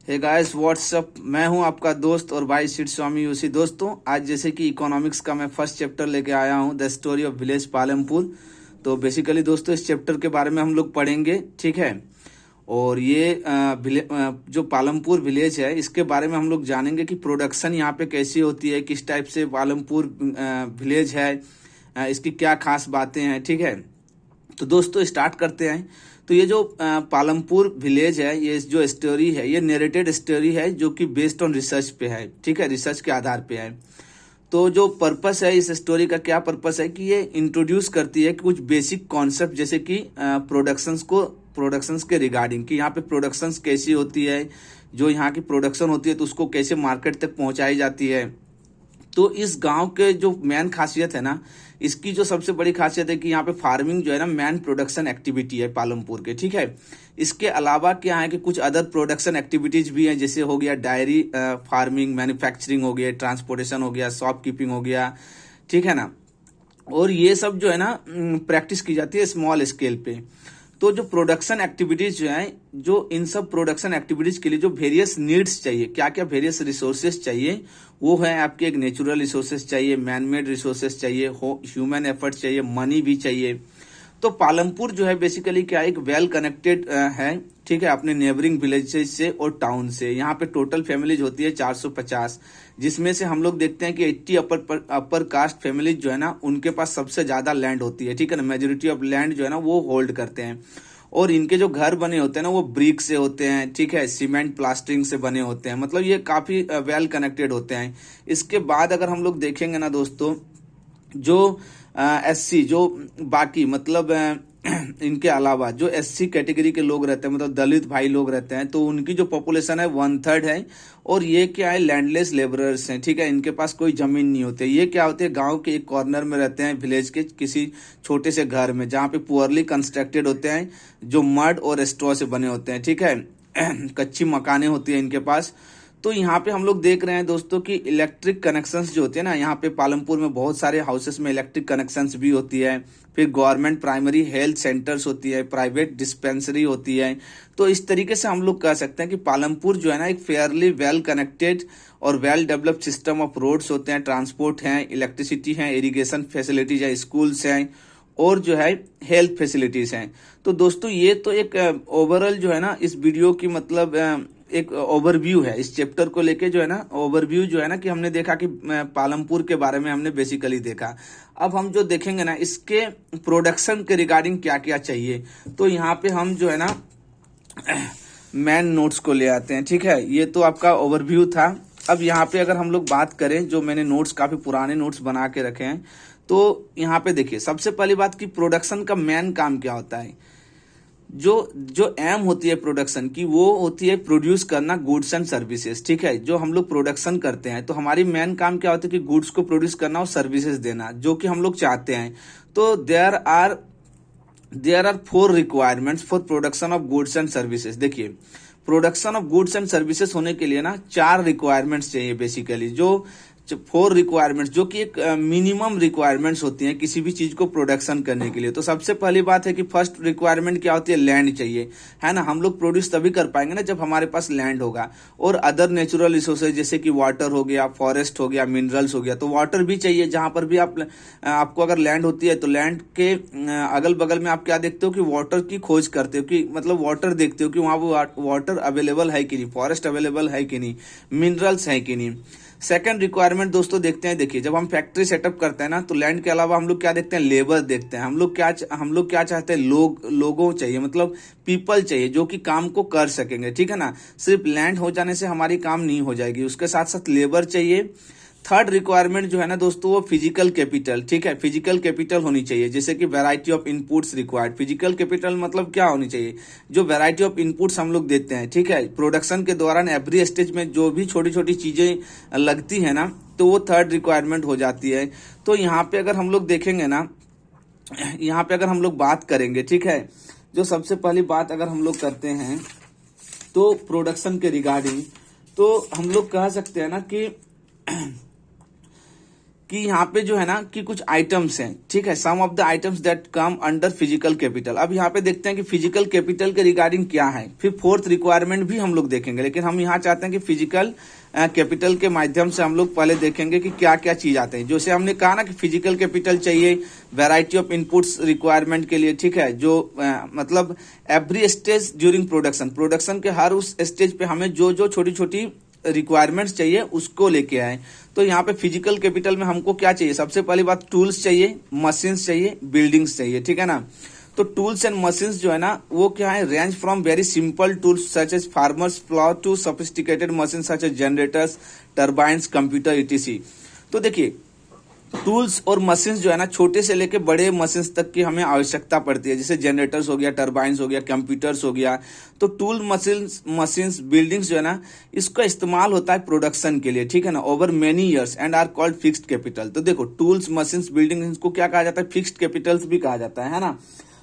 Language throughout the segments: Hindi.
हे गाइस व्हाट्सअप, मैं हूं आपका दोस्त और भाई सिड स्वामी यूसी। दोस्तों, आज जैसे कि इकोनॉमिक्स का मैं फर्स्ट चैप्टर लेके आया हूं, the story of village Palampur. तो बेसिकली दोस्तों इस चैप्टर के बारे में हम लोग पढ़ेंगे, ठीक है। और ये जो पालमपुर विलेज है इसके बारे में हम लोग जानेंगे कि प्रोडक्शन यहाँ पे कैसी होती है, किस टाइप से पालमपुर विलेज है, इसकी क्या खास बातें हैं, ठीक है। तो दोस्तों स्टार्ट करते हैं। तो ये जो पालमपुर विलेज है, ये जो स्टोरी है ये नरेटेड स्टोरी है जो कि बेस्ड ऑन रिसर्च पे है, ठीक है, रिसर्च के आधार पे है। तो जो पर्पस है इस स्टोरी का, क्या पर्पस है कि ये इंट्रोड्यूस करती है कुछ बेसिक कॉन्सेप्ट, जैसे कि प्रोडक्शंस के रिगार्डिंग कि यहाँ पे प्रोडक्शंस कैसी होती है, जो यहाँ की प्रोडक्शन होती है तो उसको कैसे मार्केट तक पहुंचाई जाती है। तो इस गांव के जो मेन खासियत है ना, इसकी जो सबसे बड़ी खासियत है कि यहाँ पे फार्मिंग जो है ना मेन प्रोडक्शन एक्टिविटी है पालमपुर के, ठीक है। इसके अलावा क्या है कि कुछ अदर प्रोडक्शन एक्टिविटीज भी हैं, जैसे हो गया डायरी फार्मिंग, मैन्युफैक्चरिंग हो गया, ट्रांसपोर्टेशन हो गया, शॉपकीपिंग हो गया, ठीक है ना। और ये सब जो है ना प्रैक्टिस की जाती है स्मॉल स्केल पे। तो जो प्रोडक्शन एक्टिविटीज जो है, जो इन सब प्रोडक्शन एक्टिविटीज के लिए जो वेरियस नीड्स चाहिए, क्या क्या वेरियस रिसोर्सेज चाहिए, वो है आपके एक नेचुरल रिसोर्सेज चाहिए, मैन मेड रिसोर्सेज चाहिए, ह्यूमन एफर्ट चाहिए, मनी भी चाहिए। तो पालमपुर जो है बेसिकली क्या एक वेल कनेक्टेड है, ठीक है, अपने नेबरिंग विलेजेस से और टाउन से। यहाँ पे टोटल फैमिलीज होती है 450, जिसमें से हम लोग देखते हैं कि 80 अपर कास्ट फैमिलीज जो है ना उनके पास सबसे ज्यादा लैंड होती है, ठीक है ना। मेजोरिटी ऑफ लैंड जो है ना वो होल्ड करते हैं। और इनके जो घर बने होते हैं ना वो ब्रिक से होते हैं, ठीक है, सीमेंट प्लास्टरिंग से बने होते हैं, मतलब ये काफी वेल कनेक्टेड होते हैं। इसके बाद अगर हम लोग देखेंगे ना दोस्तों, जो एससी जो बाकी मतलब इनके अलावा जो एससी कैटेगरी के लोग रहते हैं, मतलब दलित भाई लोग रहते हैं, तो उनकी जो पॉपुलेशन है 1/3 है। और ये क्या है, लैंडलेस लेबरर्स हैं, ठीक है, इनके पास कोई जमीन नहीं होती। ये क्या होते हैं, गांव के एक कॉर्नर में रहते हैं, विलेज के किसी छोटे से घर में, जहाँ पे पुअरली कंस्ट्रक्टेड होते हैं, जो मड और स्ट्रॉ से बने होते हैं, ठीक है। कच्ची मकाने होती है इनके पास। तो यहाँ पे हम लोग देख रहे हैं दोस्तों कि इलेक्ट्रिक कनेक्शंस जो होते हैं ना, यहाँ पे पालमपुर में बहुत सारे हाउसेस में इलेक्ट्रिक कनेक्शंस भी होती है। फिर गवर्नमेंट प्राइमरी हेल्थ सेंटर्स होती है, प्राइवेट डिस्पेंसरी होती है। तो इस तरीके से हम लोग कह सकते हैं कि पालमपुर जो है ना एक फेयरली वेल कनेक्टेड और well developed system of roads होते हैं, ट्रांसपोर्ट है, इलेक्ट्रिसिटी है, इरिगेशन फैसिलिटीज है, स्कूल्स हैं, और जो है हेल्थ फैसिलिटीज हैं। तो दोस्तों ये तो एक ओवरऑल जो है ना इस वीडियो की मतलब एक ओवरव्यू है इस चैप्टर को लेके, जो है ना ओवरव्यू जो है ना कि हमने देखा कि पालमपुर के बारे में हमने बेसिकली देखा। अब हम जो देखेंगे ना इसके प्रोडक्शन के रिगार्डिंग क्या क्या चाहिए, तो यहाँ पे हम जो है ना मैन नोट्स को ले आते हैं, ठीक है। ये तो आपका ओवरव्यू था। अब यहाँ पे अगर हम लोग बात करें, जो मैंने नोट्स काफी पुराने नोट्स बना के रखे हैं, तो यहाँ पे देखिए सबसे पहली बात कि प्रोडक्शन का मेन काम क्या होता है। जो एम होती है प्रोडक्शन की, वो होती है प्रोड्यूस करना गुड्स एंड सर्विसेज, ठीक है। जो हम लोग प्रोडक्शन करते हैं तो हमारी मेन काम क्या होता है कि गुड्स को प्रोड्यूस करना और सर्विसेज देना, जो कि हम लोग चाहते हैं। तो there are 4 requirements for production of goods and services. देखिए production of goods and services होने के लिए ना 4 रिक्वायरमेंट्स चाहिए बेसिकली, जो 4 रिक्वायरमेंट्स जो कि एक मिनिमम रिक्वायरमेंट्स होती हैं किसी भी चीज को प्रोडक्शन करने के लिए। तो सबसे पहली बात है कि फर्स्ट रिक्वायरमेंट क्या होती है, लैंड चाहिए, है ना। हम लोग प्रोड्यूस तभी कर पाएंगे ना जब हमारे पास लैंड होगा। और अदर नेचुरल रिसोर्सेज जैसे कि वाटर हो गया, फॉरेस्ट हो गया, मिनरल्स हो गया। तो वाटर भी चाहिए, जहां पर भी आपको अगर लैंड होती है तो लैंड के अगल बगल में आप क्या देखते हो कि वाटर की खोज करते हो, कि मतलब वाटर देखते हो कि वहां वाटर अवेलेबल है कि नहीं, फॉरेस्ट अवेलेबल है कि नहीं, मिनरल्स है कि नहीं। सेकंड रिक्वायरमेंट दोस्तों देखते हैं, देखिए जब हम फैक्ट्री सेटअप करते हैं ना तो लैंड के अलावा हम लोग क्या देखते हैं, लेबर देखते हैं। हम लोग क्या चाहते हैं, लोगों चाहिए, मतलब पीपल चाहिए जो कि काम को कर सकेंगे, ठीक है ना। सिर्फ लैंड हो जाने से हमारी काम नहीं हो जाएगी, उसके साथ साथ लेबर चाहिए। थर्ड रिक्वायरमेंट जो है ना दोस्तों वो फिजिकल कैपिटल, ठीक है, फिजिकल कैपिटल होनी चाहिए, जैसे कि variety of inputs required. Physical capital मतलब क्या होनी चाहिए, जो वैरायटी ऑफ इनपुट्स हम लोग देते हैं, ठीक है, प्रोडक्शन के दौरान एवरी स्टेज में जो भी छोटी छोटी चीजें लगती है ना, तो वो थर्ड रिक्वायरमेंट हो जाती है। तो यहाँ पे अगर हम लोग देखेंगे ना, यहाँ पे अगर हम लोग बात करेंगे, ठीक है, जो सबसे पहली बात अगर हम लोग करते हैं तो प्रोडक्शन के रिगार्डिंग, तो हम लोग कह सकते हैं ना कि कि यहाँ पे जो है ना कि कुछ आइटम्स हैं, ठीक है, some of the items that come under physical capital. अब यहाँ पे देखते हैं कि फिजिकल कैपिटल के रिगार्डिंग क्या है, फिर फोर्थ रिक्वायरमेंट भी हम लोग देखेंगे, लेकिन हम यहाँ चाहते हैं कि फिजिकल कैपिटल के माध्यम से हम लोग पहले देखेंगे कि क्या क्या चीज आते हैं। जैसे हमने कहा ना कि फिजिकल कैपिटल चाहिए वैरायटी ऑफ इनपुट्स रिक्वायरमेंट के लिए, ठीक है, जो मतलब every stage during production, production के हर उस स्टेज पे हमें जो जो छोटी छोटी रिक्वायरमेंट्स चाहिए उसको लेके आए। तो यहाँ पे फिजिकल कैपिटल में हमको क्या चाहिए, सबसे पहली बात टूल्स चाहिए, मशीन्स चाहिए, बिल्डिंग्स चाहिए, ठीक है ना। तो टूल्स एंड मशीन्स जो है ना वो क्या है, range from very simple tools such as farmers plough to sophisticated machine such as generators, turbines, computer etc. तो देखिए टूल्स और मशीन्स जो है ना छोटे से लेके बड़े मशीन्स तक की हमें आवश्यकता पड़ती है, जैसे जनरेटर्स हो गया, टर्बाइंस हो गया, कंप्यूटर्स हो गया। तो टूल मशीन्स बिल्डिंग्स जो है ना इसका इस्तेमाल होता है प्रोडक्शन के लिए, ठीक है ना, over many years and are called fixed capital. तो देखो टूल्स मशीन्स बिल्डिंग इनको क्या कहा जाता है, फिक्स्ड कैपिटल्स भी कहा जाता है ना।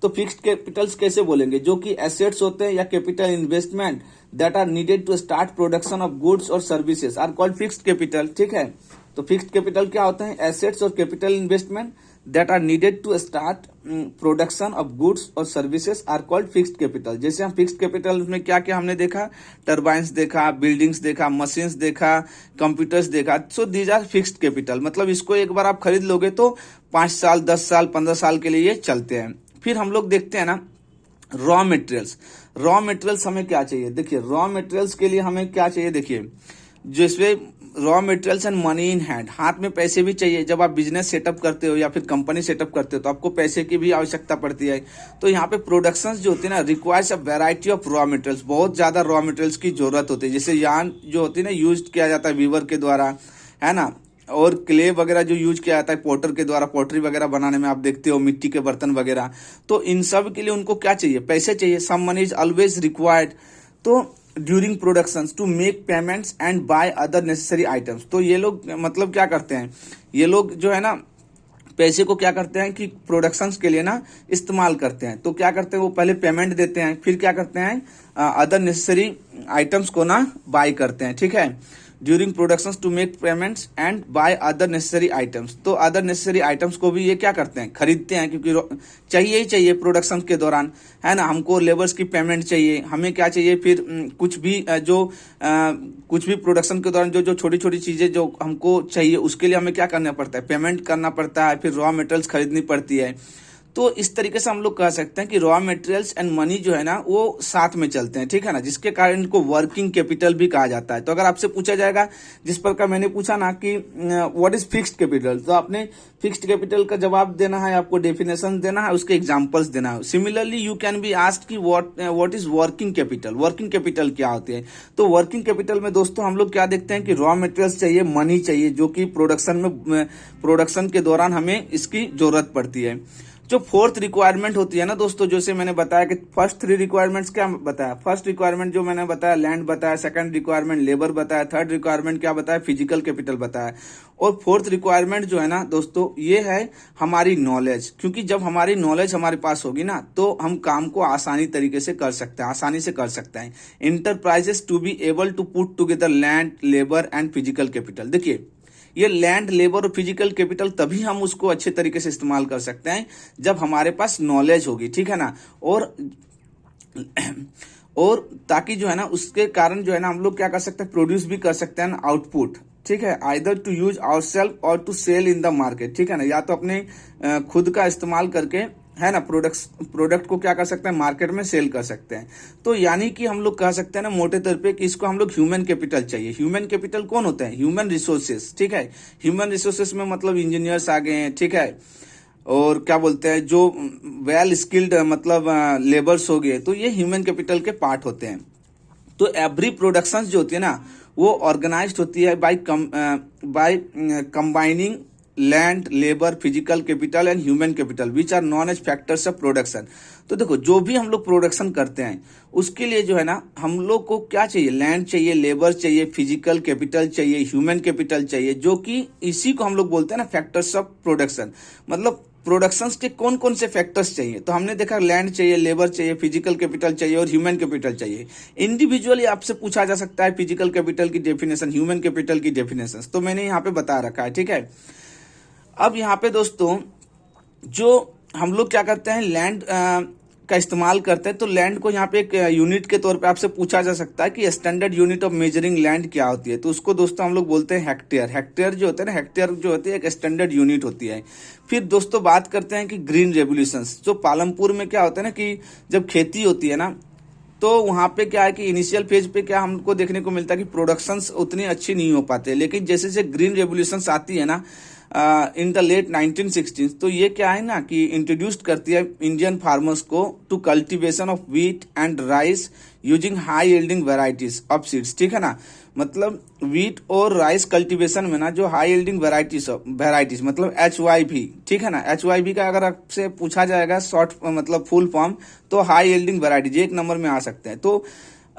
तो फिक्स्ड कैपिटल्स कैसे बोलेंगे, जो कि एसेट्स होते हैं या capital investment that are needed to start production of goods और services are called fixed capital, ठीक है। तो फिक्स्ड कैपिटल क्या होता है, एसेट्स और capital investment that are needed to start production of goods और services are called fixed capital. जैसे हम फिक्स्ड कैपिटल में क्या क्या हमने देखा, टर्बाइंस देखा, बिल्डिंग्स देखा, मशीन्स देखा, कंप्यूटर्स देखा। So these are fixed capital, मतलब इसको एक बार आप खरीद लोगे तो 5 साल 10 साल 15 साल के लिए ये चलते हैं। फिर हम लोग देखते हैं ना रॉ मटेरियल्स। रॉ मटेरियल्स हमें क्या चाहिए, देखिए रॉ मटेरियल्स के लिए हमें क्या चाहिए, देखिए जिसमें raw materials and money in hand, हाथ में पैसे भी चाहिए। जब आप बिजनेस सेटअप करते हो या फिर कंपनी सेटअप करते हो तो आपको पैसे की भी आवश्यकता पड़ती है। तो यहाँ पे प्रोडक्शंस जो होती है ना requires a variety of raw materials, बहुत ज्यादा रॉ मटेरियल्स की जरूरत होती है। जैसे यार्न जो होती है ना यूज किया जाता है वीवर के द्वारा, है ना, और क्ले वगैरह जो यूज किया जाता है पोटर के द्वारा, पोटरी वगैरह बनाने में आप देखते हो, मिट्टी के बर्तन वगैरह। तो इन सब के लिए उनको क्या चाहिए, पैसे चाहिए। Some money is always required तो during production to make payments and buy other necessary items. तो ये लोग मतलब क्या करते हैं, ये लोग जो है ना पैसे को क्या करते हैं कि प्रोडक्शन के लिए ना इस्तेमाल करते हैं। तो क्या करते हैं, वो पहले पेमेंट देते हैं, फिर क्या करते हैं अदर नेसेसरी आइटम्स को ना बाय करते हैं, ठीक है। During production to make payments and buy other necessary items. तो अदर नेसेसरी आइटम्स को भी ये क्या करते हैं, खरीदते हैं, क्योंकि चाहिए ही चाहिए प्रोडक्शन के दौरान, है ना। हमको लेबर्स की पेमेंट चाहिए, हमें क्या चाहिए, फिर कुछ भी कुछ भी प्रोडक्शन के दौरान जो जो छोटी छोटी चीजें जो हमको चाहिए उसके लिए हमें क्या करना पड़ता है, पेमेंट करना पड़ता है, फिर रॉ मटेरियल्स खरीदनी पड़ती है। तो इस तरीके से हम लोग कह सकते हैं कि रॉ मटेरियल्स एंड मनी जो है ना वो साथ में चलते हैं, ठीक है ना, जिसके कारण इनको वर्किंग कैपिटल भी कहा जाता है। तो अगर आपसे पूछा जाएगा, जिस प्रकार मैंने पूछा ना कि व्हाट इज फिक्स्ड कैपिटल, तो आपने फिक्स्ड कैपिटल का जवाब देना है, आपको डेफिनेशन देना है, उसके एग्जांपल्स देना है। Similarly you can be asked कि what is working capital, working capital क्या होती है। तो वर्किंग कैपिटल में दोस्तों हम लोग क्या देखते हैं कि रॉ मटेरियल्स चाहिए, मनी चाहिए, जो कि प्रोडक्शन के दौरान हमें इसकी जरूरत पड़ती है। जो फोर्थ रिक्वायरमेंट होती है ना दोस्तों, जैसे मैंने बताया कि फर्स्ट 3 रिक्वायरमेंट्स क्या बताया, फर्स्ट रिक्वायरमेंट जो मैंने बताया लैंड बताया, सेकंड रिक्वायरमेंट लेबर बताया, थर्ड रिक्वायरमेंट क्या बताया, फिजिकल कैपिटल बताया, और फोर्थ रिक्वायरमेंट जो है ना दोस्तों ये है हमारी नॉलेज। क्योंकि जब हमारी नॉलेज हमारे पास होगी ना तो हम काम को आसानी तरीके से कर सकते हैं, आसानी से कर सकते हैं। Enterprises to be able to put together land, labour and physical capital. देखिए ये लैंड, लेबर और फिजिकल कैपिटल तभी हम उसको अच्छे तरीके से इस्तेमाल कर सकते हैं जब हमारे पास नॉलेज होगी, ठीक है ना। और ताकि जो है ना उसके कारण जो है ना हम लोग क्या कर सकते हैं, प्रोड्यूस भी कर सकते हैं आउटपुट, ठीक है, आइदर टू यूज आवरसेल्फ और to sell in the market, ठीक है ना, या तो अपने खुद का इस्तेमाल करके, है ना, प्रोडक्ट को क्या कर सकते हैं, मार्केट में सेल कर सकते हैं। तो यानी कि हम लोग कह सकते हैं ना मोटे तौर पे कि इसको हम लोग ह्यूमन कैपिटल चाहिए। ह्यूमन कैपिटल कौन होते हैं, ह्यूमन रिसोर्सेस, ठीक है। ह्यूमन रिसोर्सेस में मतलब इंजीनियर्स आ गए हैं, ठीक है, और क्या बोलते हैं जो वेल स्किल्ड मतलब लेबर्स हो गए, तो ये ह्यूमन कैपिटल के पार्ट होते हैं। तो एवरी प्रोडक्शन जो होती है ना वो ऑर्गेनाइज्ड होती है by combining land, labour, physical capital and human capital which are known as factors of production. तो देखो जो भी हम लोग प्रोडक्शन करते हैं उसके लिए जो है ना हम लोग को क्या चाहिए, लैंड चाहिए, लेबर चाहिए, फिजिकल कैपिटल चाहिए, ह्यूमन कैपिटल चाहिए, जो कि इसी को हम लोग बोलते हैं ना फैक्टर्स ऑफ प्रोडक्शन। मतलब प्रोडक्शंस के कौन कौन से फैक्टर्स चाहिए, तो हमने देखा लैंड चाहिए, लेबर चाहिए, फिजिकल कैपिटल चाहिए और ह्यूमन कैपिटल चाहिए। इंडिविजुअली आपसे पूछा जा सकता है फिजिकल कैपिटल की डेफिनेशन, ह्यूमन कैपिटल की डेफिनेशन, तो मैंने यहाँ पे बता रखा है, ठीक है। अब यहाँ पे दोस्तों जो हम लोग क्या करते हैं, लैंड का इस्तेमाल करते हैं, तो लैंड को यहाँ पे एक यूनिट के तौर पे आपसे पूछा जा सकता है कि standard unit of measuring land क्या होती है। तो उसको दोस्तों हम लोग बोलते हैं हेक्टेयर। हेक्टेयर जो होता है ना, हेक्टेयर जो होती है एक स्टैंडर्ड यूनिट होती है। फिर दोस्तों बात करते हैं कि ग्रीन रेवोल्यूशंस, जो पालमपुर में क्या होता है ना कि जब खेती होती है ना, तो वहां पे क्या है कि इनिशियल फेज पे क्या हमको देखने को मिलता है कि प्रोडक्शंस उतनी अच्छी नहीं हो पाते, लेकिन जैसे जैसे ग्रीन रेवोल्यूशंस आती है ना इन द लेट 1960s, तो ये क्या है ना कि इंट्रोड्यूस करती है इंडियन फार्मर्स को to cultivation of wheat and rice using high yielding varieties of seeds. ठीक है ना, मतलब व्हीट और राइस कल्टीवेशन में ना जो हाई यील्डिंग वेराइटीज मतलब HYV, ठीक है ना, HYV का अगर आपसे पूछा जाएगा शॉर्ट मतलब फुल फॉर्म, तो हाई यील्डिंग वेराइटीज एक नंबर में आ सकते हैं। तो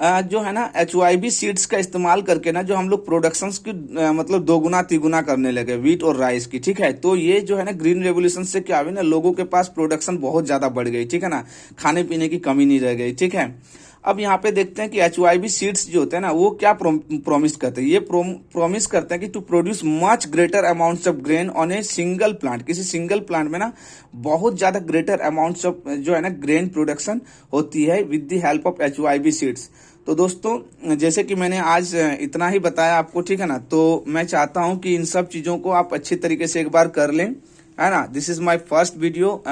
जो है ना HYV सीड्स का इस्तेमाल करके ना जो हम लोग प्रोडक्शंस की मतलब दोगुना तिगुना करने लगे व्हीट और राइस की। ठीक है, तो ये जो है ना ग्रीन रेवोल्यूशन से क्या हुई ना, लोगों के पास प्रोडक्शन बहुत ज्यादा बढ़ गई। ठीक है ना, खाने पीने की कमी नहीं रह गई। ठीक है, अब यहाँ पे देखते हैं कि HYV सीड्स जो होते हैं ना वो क्या प्रॉमिस करते हैं। ये प्रॉमिस करते हैं कि to produce much greater amounts of grain on a single plant. किसी सिंगल प्लांट में ना बहुत ज्यादा ग्रेटर अमाउंट्स ऑफ जो है ना ग्रेन प्रोडक्शन होती है with the help of HYV seeds. तो दोस्तों जैसे कि मैंने आज इतना ही बताया आपको, ठीक है ना, तो मैं चाहता हूं कि इन सब चीजों को आप अच्छी तरीके से एक बार कर लें, है ना। This is my first video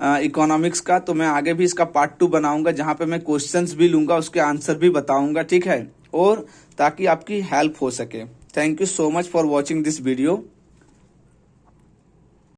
economics का, तो मैं आगे भी इसका पार्ट 2 बनाऊंगा जहां पे मैं क्वेश्चंस भी लूंगा, उसके आंसर भी बताऊंगा। ठीक है, और ताकि आपकी हेल्प हो सके। Thank you so much for watching this video.